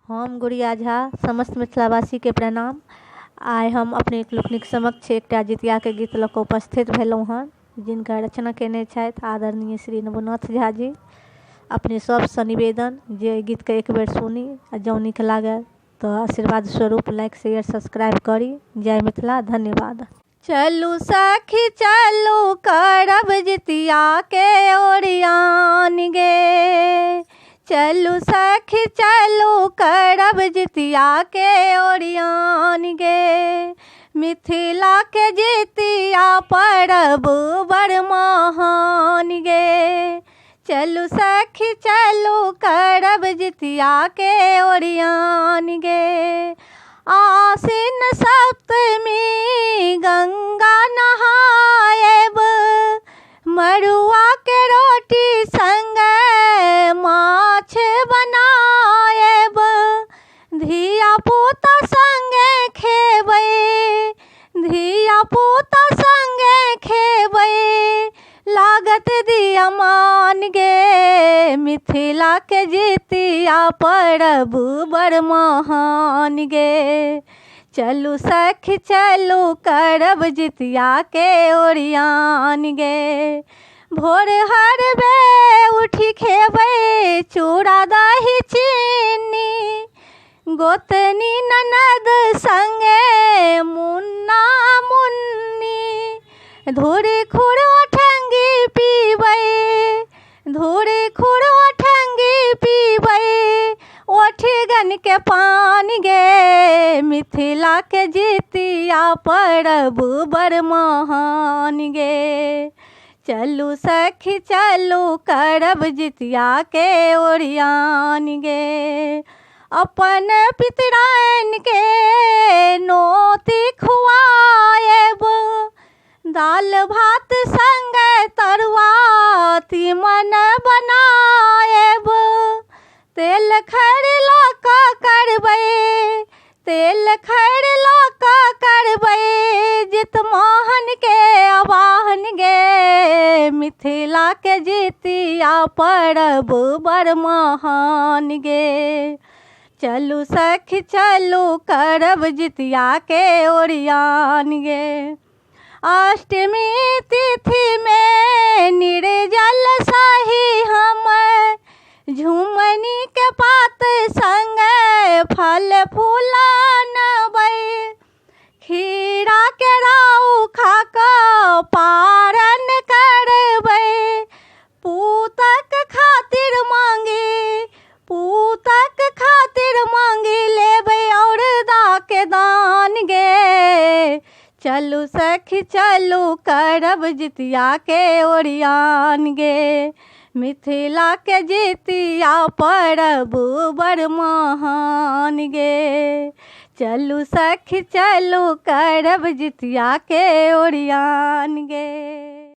हम गुड़िया झा समस्त मिथिलावासी के प्रणाम। आइ हम अपने लोकनिक समक्ष एकटा जितिया के गीत लऽ कऽ उपस्थित भेलहुँ हँ, जिनका रचना केने छथि आदरणीय श्री नवनाथ झा जी। अपने सबसँ निवेदन जे गीत के एक बेर सुनी आ जँ नीक लागे तो आशीर्वाद स्वरूप लाइक शेयर सब्सक्राइब करी। जय मिथिला, धन्यवाद। चलू सखी चलू करब जितिया के ओरियान गे, चलू सखी चलू करब जितिया के ओरियान गे। मिथिला के जितिया परब बड़ महान गे, चलू सखी चलू करब जितिया के ओरियान गे। आसिन सप्तमी गंगा नहाएब, मड़ुआ के रोटी संगे माछ बनाएब। धिया पुता संगे खेबै, धिया पुता संगे खेबै, लागत दिया मान गे। मिथिला के जितिया परब बड़ महान गे, चलू सखी चलू करब जितिया के ओरियान गे। भोर हरबे उठी खेबै चूड़ा दही चीनी, गोतनी ननद संगे मुन्ना मुन्नी। धूरी खुरो ठंगी पीबै, धूरी खुरो ठंगी पीबै, ओठगन के पान गे। मिथिला के जितिया परब बड़ महान गे, चलू सखी चलू करब जितिया के ओरियान गे। अपन पितराइन के नोती खुआएब, दाल भात संगे तरुआ तीमन बनाएब। तेल खैर लऽ कऽ करबै, तेल खैर लऽ कऽ करबै, जितमोहन के आवाहन गे। मिथिला के जितिया परब बड़ महान गे, चलू सखी चलू करब जितिया के ओरियान गे। अष्टमी तिथि में निर्जल सही हम, झुमनी के पात संगे फल फूल आनबै। खीरा के राउ खा कऽ पारन करबै, पूतक खातिर मांगी, पूतक खातिर मांगी लेबै औरदा के दान गे। चलू सखी चलू करब जितिया के ओरियान गे। मिथिला के जितिया परब बड़ महान गे, चलू सखी चलू करब जितिया के ओरियान गे।